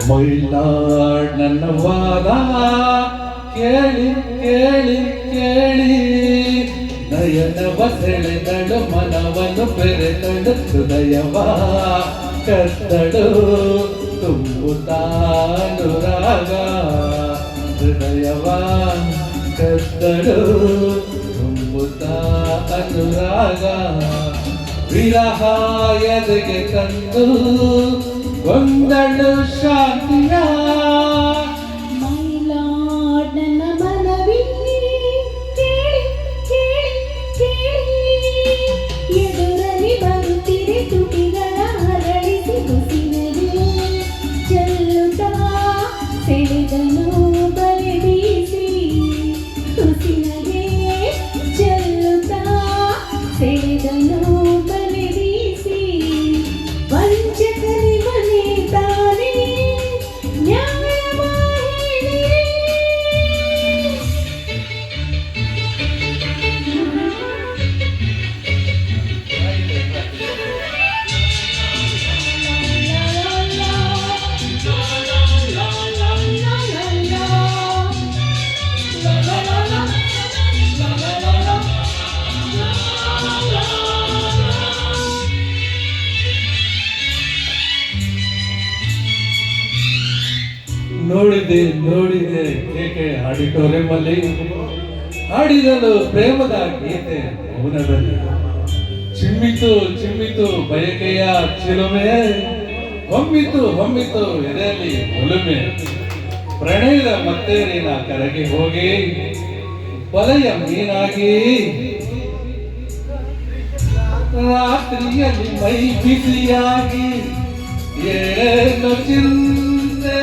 My lord ನನ್ನ ವಾದ ಕೇಳಿ ಕೇಳಿ ಕೇಳಿ ನಯನವ ಸೆಳೆದಳು ಮನವನ್ನು ಬೆರೆತಳು ಹೃದಯವ ಕತ್ತಳು ತುಂಬುತ್ತಾನುರಾಗ ಹೃದಯವ ಕತ್ತಳು ತುಂಬುತ್ತಾ ಅನುರಾಗ ವಿರಹ ಎದೆಗೆ ತಂದು ಗೊಂದಳು ಶಾಂತಿಯ ಮೈಲಾಡ್ ನನ್ನ ಮನವಿ ಕೇಳಿ ಕೇಳಿ ಕೇಳಿ ಎದುರಲ್ಲಿ ಬರುತ್ತಿದೆ ತುಟಿಗಳ ಹರಳಿಸಿ ಕುಸಿನಗೆ ಚೆಲ್ಲುತ್ತಾ ಸೆಳೆದನು ಬಲೆ ಬೀಸಿ ಕುಸಿನಗೆ ಚೆಲ್ಲುತ್ತಾ ಸೆಳೆದನು ಬಲೆ ಬೀಸಿ ವಂಚಕರಿ ಮನೆ ತಾನೇ ನ್ಯಾಯವ ಹೇಳಿರಿ ನೋಡಿದೆ ನೋಡಿದೆ ಏಕೆ ಆಡಿಟೋರಿಯಂಲ್ಲಿ ಹಾಡಿದಳು ಪ್ರೇಮದ ಗೀತೆ ಮೌನದಲ್ಲಿ ಚಿಮ್ಮಿತು ಚಿಮ್ಮಿತು ಬಯಕೆಯ ಚಿಲುಮೆ ಹೊಮ್ಮಿತು ಹೊಮ್ಮಿತು ಎದೆಯಲ್ಲಿ ಒಲುಮೆ ಪ್ರಣಯದ ಮತ್ತೇರಿನ ಕರೆಗೆ ಹೋಗಿ ಬಲೆಯ ಮೀನಾಗಿ ರಾತ್ರಿಯಲ್ಲಿ ಮೈ ಬಿಸಿಯಾಗಿ ಏನು ಚಿಂತೆ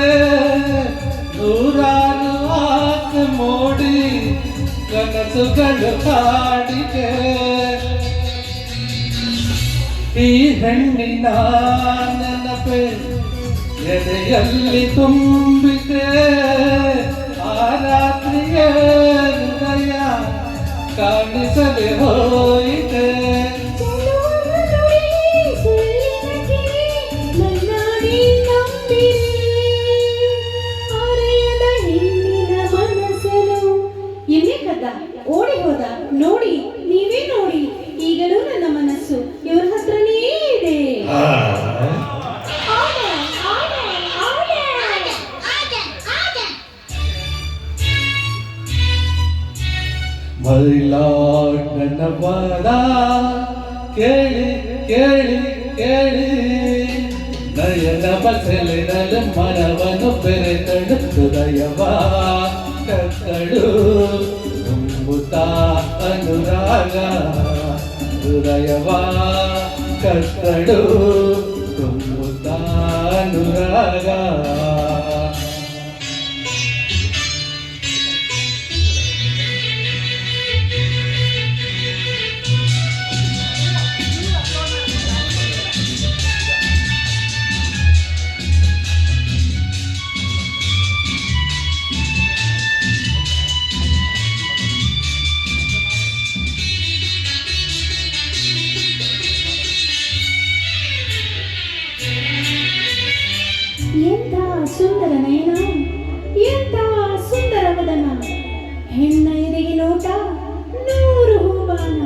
ನೂರಾರು ಆಸೆ ಮೋಡಿ ಕನಸುಗಳು ಕಾಡಿದೆ ಈ ಹೆಣ್ಣಿನ ನೆನಪೆ ಎದೆಯಲ್ಲಿ ತುಂಬಿದೆ ಆ ರಾತ್ರಿಯ ಹೃದಯ ಕಾಣಿಸದೆ ಹೋಯಿತೆ ಓಡಿ ಹೋದ ನೋಡಿ ನೀವೇ ನೋಡಿ ಈಗಲೂ ನನ್ನ ಮನಸ್ಸು ಇವರ ಹತ್ರನೇ ಇದೆ ಮೈಲಾಡ್ ನನ್ನ ವಾದ ಕೇಳಿ ಕೇಳಿ ಕೇಳಿ ನಯನವ ಸೆಳೆದಳು ಮನವನ್ನು ಬೆರೆತಳು ಹೃದಯವ ಕತ್ತಳು ತುಂಬುತ್ತಾ ಅನುರಾಗ ಹೃದಯವ ಕತ್ತಳು ತುಂಬುತ್ತಾ ಅನುರಾಗ ಎಂಥ ಸುಂದರ ನಯನ ಎಂಥ ಸುಂದರ ವದನ ಹೆಣ್ಣ ಎದೆಗೆ ನೋಟ ನೂರು ಹೂಬಾಣ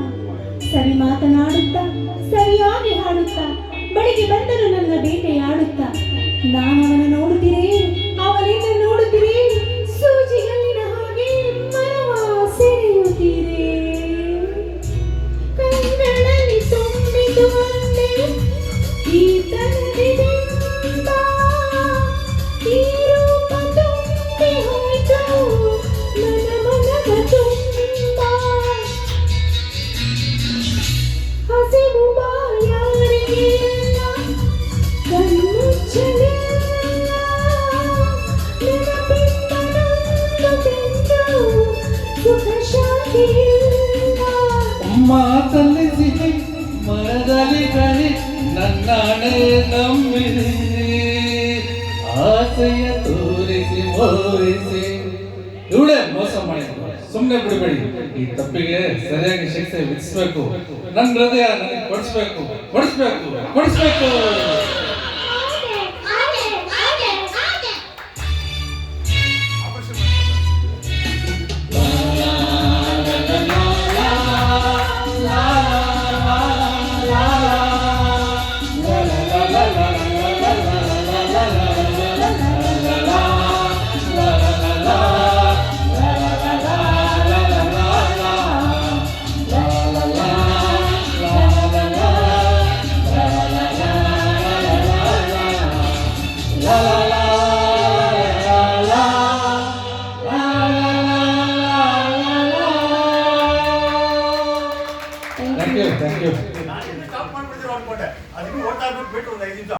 ಸರಿ ಮಾತನಾಡುತ್ತಾ ಸರಿಯಾಗಿ ಹಾಡುತ್ತಾ ಬಳಿಗೆ ಬಂದರು ನನ್ನ ಬೇಟೆಯಾಡುತ್ತಾ ನಾನವನ ನೋಡುತ್ತೀರೇ ಅವನಿಂದ ನೋಡುತ್ತೀರೇ ಸೂಜಿಗಲ್ಲಿನ ಹಾಗೆ ಮನವ ಸೆಳೆಯುತ್ತೀರೇ ಕಣ್ಣಲ್ಲಿ ತುಂಬಿತು ಒಂದೇ ಈ ತನದಿದೆ ಮಾತಲ್ಲಿ ಸಿಹಿ ಮನದಲ್ಲಿ ಕಹಿ ನನ್ನಾಣೆ ನಂಬಿರಿ ಆಸೆಯ ತೋರಿಸಿ ಮೋರಿಸಿ ಇವಳೇ ಮೋಸ ಮಾಡಿದ್ರು ಸುಮ್ಮನೆ ಬಿಡಬೇಡಿ. ಈ ತಪ್ಪಿಗೆ ಸರಿಯಾಗಿ ಶಿಕ್ಷೆ ವಿಧಿಸ್ಬೇಕು. ನನ್ನ ಹೃದಯ ನನಗೆ ಕೊಡಿಸ್ಬೇಕು, ಕೊಡಿಸ್ಬೇಕು, ಕೊಡಿಸ್ಬೇಕು. La la la